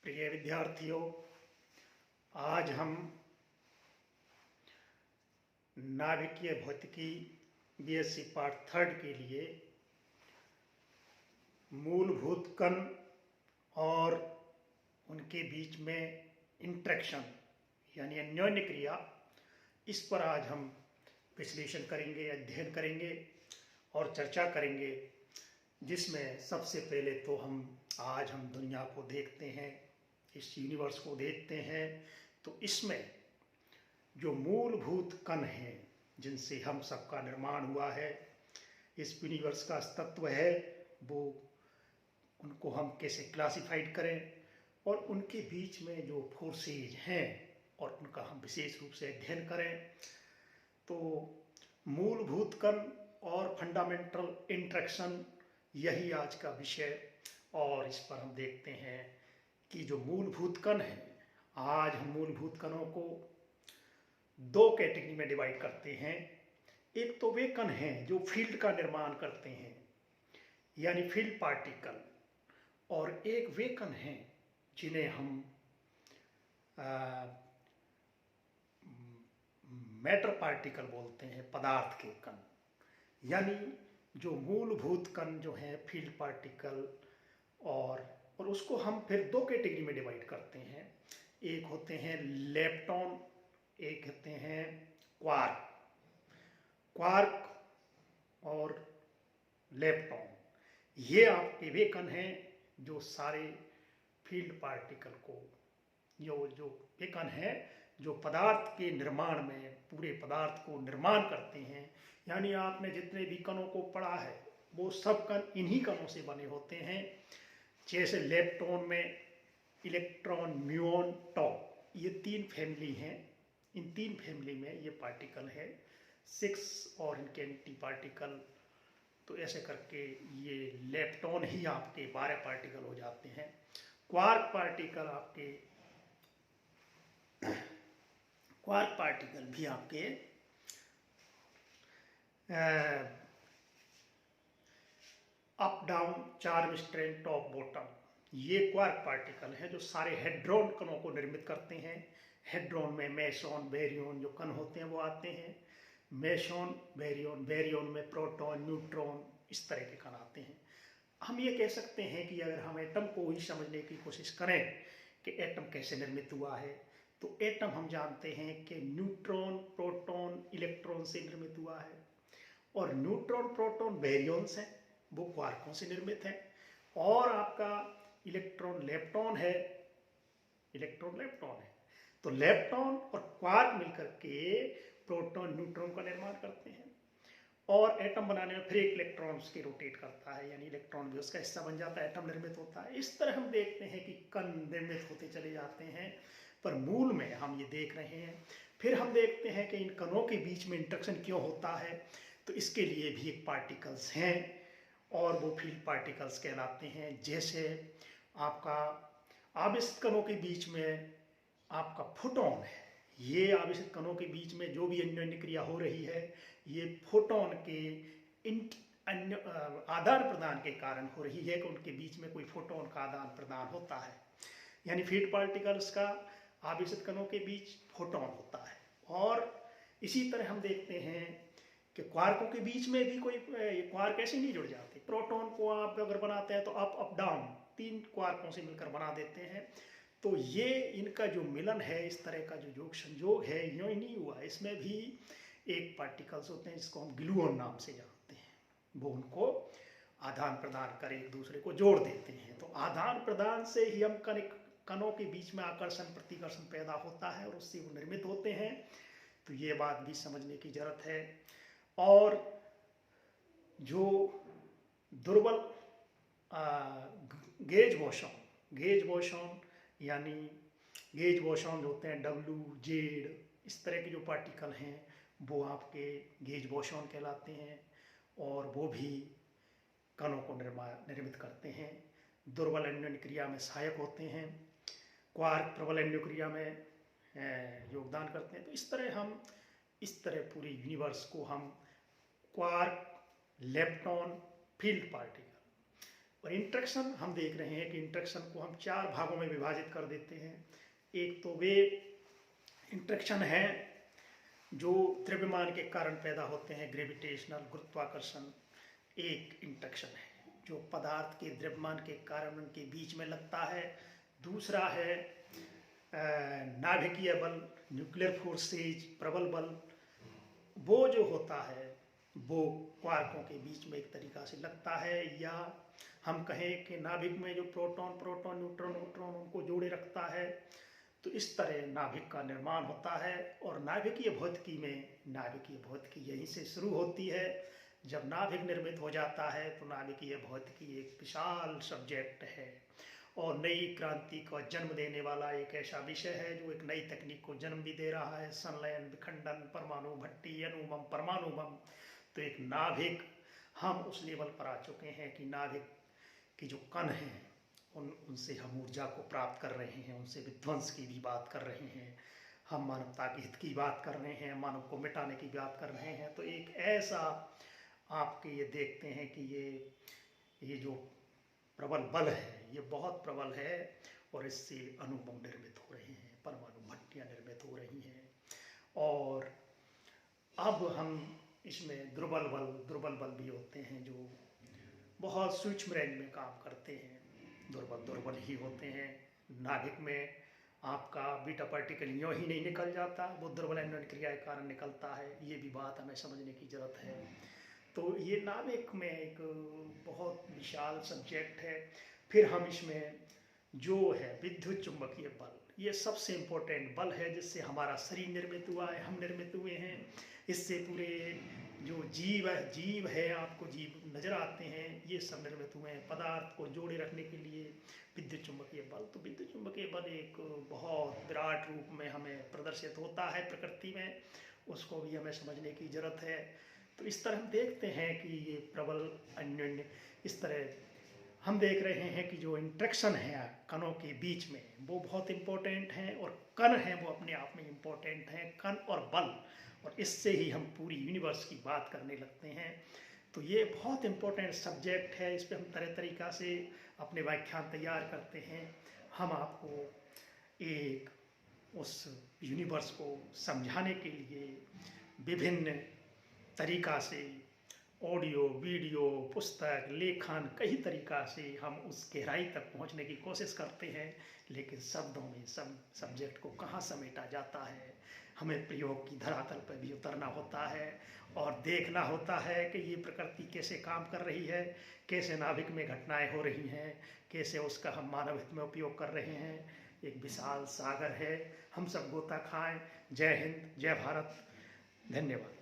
प्रिय विद्यार्थियों, आज हम नाभिकीय भौतिकी बीएससी पार्ट थर्ड के लिए मूलभूत कण और उनके बीच में इंटरेक्शन यानी अन्योन्य क्रिया, इस पर आज हम विश्लेषण करेंगे, अध्ययन करेंगे और चर्चा करेंगे। जिसमें सबसे पहले तो आज हम दुनिया को देखते हैं, इस यूनिवर्स को देखते हैं। तो इसमें जो मूलभूत कण हैं जिनसे हम सबका निर्माण हुआ है, इस यूनिवर्स का अस्तित्व है, वो उनको हम कैसे क्लासिफाइड करें और उनके बीच में जो फोर्सेज हैं और उनका हम विशेष रूप से अध्ययन करें। तो मूलभूत कण और फंडामेंटल इंटरेक्शन, यही आज का विषय। और इस पर हम देखते हैं कि जो मूलभूत कण हैं, आज हम मूलभूत कणों को दो कैटेगरी में डिवाइड करते हैं। एक तो वे कण हैं जो फील्ड का निर्माण करते हैं यानी फील्ड पार्टिकल, और एक वे कण हैं जिन्हें हम मैटर पार्टिकल बोलते हैं, पदार्थ के कण। यानी जो मूलभूत कण जो हैं फील्ड पार्टिकल, और उसको हम फिर दो कैटेगरी में डिवाइड करते हैं। एक होते हैं लेप्टॉन, एक होते हैं क्वार्क। क्वार्क और लेप्टॉन ये आपके वे कण हैं जो सारे फील्ड पार्टिकल को, जो वे कण हैं जो पदार्थ के निर्माण में, पूरे पदार्थ को निर्माण करते हैं। यानी आपने जितने भी कणों को पढ़ा है वो सब कण इन्हीं कणों से बने होते हैं। जैसे लेप्टॉन में इलेक्ट्रॉन, म्यूऑन, टॉप, ये तीन फैमिली हैं। इन तीन फैमिली में ये पार्टिकल है 6 और इनके एंटी पार्टिकल। तो ऐसे करके ये लेप्टॉन ही आपके 12 पार्टिकल हो जाते हैं। क्वार्क पार्टिकल भी आपके up down charge strength top bottom, ये क्वार्क पार्टिकल हैं जो सारे हेड्रॉन कणों को निर्मित करते हैं। हेड्रॉन में मेसॉन, बैरियन जो कण होते हैं वो आते हैं। मेसॉन, बैरियन, बैरियन में प्रोटॉन, न्यूट्रॉन, इस तरह के कण आते हैं। हम ये कह सकते हैं कि अगर हम एटम को ही समझने की कोशिश करें कि एटम कैसे निर्मित हुआ है, तो एटम हम जानते हैं कि न्यूट्रॉन, प्रोटॉन, इलेक्ट्रॉन से निर्मित हुआ है। और न्यूट्रॉन, प्रोटॉन, बैरियन्स हैं, वो क्वार्कों से निर्मित हैं। और आपका इलेक्ट्रॉन लेप्टॉन है, तो लेप्टॉन और क्वार्क मिलकर के प्रोटॉन, न्यूट्रॉन का निर्माण करते हैं। और एटम बनाने में फिर एक इलेक्ट्रॉन्स के रोटेट करता है, यानी इलेक्ट्रॉन भी उसका हिस्सा बन जाता है, एटम निर्मित होता है। इस तरह हम देखते हैं कि कण निर्मित होते चले जाते हैं, पर मूल में हम ये देख रहे हैं। फिर हम देखते हैं कि इन कणों के बीच में इंटरेक्शन क्यों होता है। तो इसके लिए भी एक पार्टिकल्स हैं और वो फील्ड पार्टिकल्स कहलाते हैं। जैसे आपका आवेशित कणों के बीच में आपका फोटोन है। ये आवेशित कणों के बीच में जो भी अन्योन्य क्रिया हो रही है, ये फोटोन के आदान प्रदान के कारण हो रही है कि उनके बीच में कोई फोटोन का आदान प्रदान होता है। यानी फील्ड पार्टिकल्स का आवेशित कणों के बीच फोटोन होता है। और इसी तरह हम देखते हैं कि क्वार्कों के बीच में भी कोई क्वार्क ऐसे नहीं जुड़ जाते। प्रोटॉन को आप अगर बनाते हैं तो अप अप डाउन 3 क्वार्कों से मिलकर बना देते हैं। तो ये इनका जो मिलन है, इस तरह का जो योग संयोग है, यूँ ही नहीं हुआ। इसमें भी एक पार्टिकल्स होते हैं जिसको हम ग्लूऑन नाम से जानते हैं, वो उनको आदान प्रदान कर एक दूसरे को जोड़ देते हैं। तो आदान प्रदान से ही हम कणों के बीच में आकर्षण, प्रतिकर्षण पैदा होता है और उससे वो निर्मित होते हैं। तो ये बात भी समझने की जरूरत है। और जो दुर्बल गेज बोसॉन यानी गेज बोसॉन होते हैं W, Z, इस तरह के जो पार्टिकल हैं वो आपके गेज बोसॉन कहलाते हैं और वो भी कणों को निर्मित करते हैं। दुर्बल अन्योन्य क्रिया में सहायक होते हैं, क्वार्क प्रबल अन्योन्य क्रिया में योगदान करते हैं। तो इस तरह पूरे यूनिवर्स को हम क्वार्क, लेप्टॉन, फील्ड पार्टिकल, और इंट्रैक्शन हम देख रहे हैं कि इंट्रैक्शन को हम 4 भागों में विभाजित कर देते हैं। एक तो वे इंट्रैक्शन है जो द्रव्यमान के कारण पैदा होते हैं, ग्रेविटेशनल, गुरुत्वाकर्षण एक इंट्रैक्शन है जो पदार्थ के द्रव्यमान के कारण उनके बीच में लगता है। दूसरा है नाभिकीय बल, न्यूक्लियर फोर्सेज, प्रबल बल। वो जो होता है वो क्वार्कों के बीच में एक तरीका से लगता है, या हम कहें कि नाभिक में जो प्रोटॉन प्रोटॉन न्यूट्रॉन न्यूट्रॉन उनको जोड़े रखता है। तो इस तरह नाभिक का निर्माण होता है। और नाभिकीय भौतिकी यहीं से शुरू होती है। जब नाभिक निर्मित हो जाता है तो नाभिकीय भौतिकी एक विशाल सब्जेक्ट है और नई क्रांति का जन्म देने वाला एक ऐसा विषय है जो एक नई तकनीक को जन्म भी दे रहा है, संलयन, विखंडन, परमाणु भट्टी, अणुबम, परमाणु बम। तो एक नाभिक, हम उस लेवल पर आ चुके हैं कि नाभिक की जो कण हैं उनसे हम ऊर्जा को प्राप्त कर रहे हैं, उनसे विध्वंस की भी बात कर रहे हैं, हम मानवता के हित की बात कर रहे हैं, मानव को मिटाने की बात कर रहे हैं। तो एक ऐसा आपके ये देखते हैं कि ये जो प्रबल बल है ये बहुत प्रबल है और इससे अणुबम निर्मित हो रहे हैं, परमाणु भट्टियाँ निर्मित हो रही हैं। और अब हम इसमें दुर्बल बल भी होते हैं जो बहुत सूक्ष्म रेंज में काम करते हैं, दुर्बल ही होते हैं। नाभिक में आपका बीटा पार्टिकल यूँ ही नहीं निकल जाता, वो दुर्बल आयनन क्रिया के कारण निकलता है। ये भी बात हमें समझने की ज़रूरत है। तो ये नाभिक में एक बहुत विशाल सब्जेक्ट है। फिर हम इसमें जो है विद्युत चुंबकीय बल, ये सबसे इम्पोर्टेंट बल है जिससे हमारा शरीर निर्मित हुआ है, हम निर्मित हुए हैं। इससे पूरे जो जीव है, आपको जीव नज़र आते हैं, ये सब निर्मित हुए हैं पदार्थ को जोड़े रखने के लिए। विद्युत चुंबकीय बल, तो विद्युत चुंबकीय बल एक बहुत विराट रूप में हमें प्रदर्शित होता है प्रकृति में, उसको भी हमें समझने की ज़रूरत है। तो इस तरह हम देखते हैं कि ये प्रबल अन्योन्य, इस तरह हम देख रहे हैं कि जो इंट्रैक्शन है कणों के बीच में वो बहुत इम्पोर्टेंट हैं, और कण हैं वो अपने आप में इम्पोर्टेंट हैं, कण और बल। और इससे ही हम पूरी यूनिवर्स की बात करने लगते हैं। तो ये बहुत इम्पोर्टेंट सब्जेक्ट है, इस पर हम तरह तरीक़ा से अपने व्याख्यान तैयार करते हैं। हम आपको एक उस यूनिवर्स को समझाने के लिए विभिन्न तरीक़ा से ऑडियो, वीडियो, पुस्तक, लेखन, कई तरीक़ा से हम उस गहराई तक पहुंचने की कोशिश करते हैं। लेकिन शब्दों में सब सब्जेक्ट को कहाँ समेटा जाता है, हमें प्रयोग की धरातल पर भी उतरना होता है और देखना होता है कि ये प्रकृति कैसे काम कर रही है, कैसे नाभिक में घटनाएं हो रही हैं, कैसे उसका हम मानव हित में उपयोग कर रहे हैं। एक विशाल सागर है, हम सब गोता खाएं। जय हिंद, जय भारत, धन्यवाद।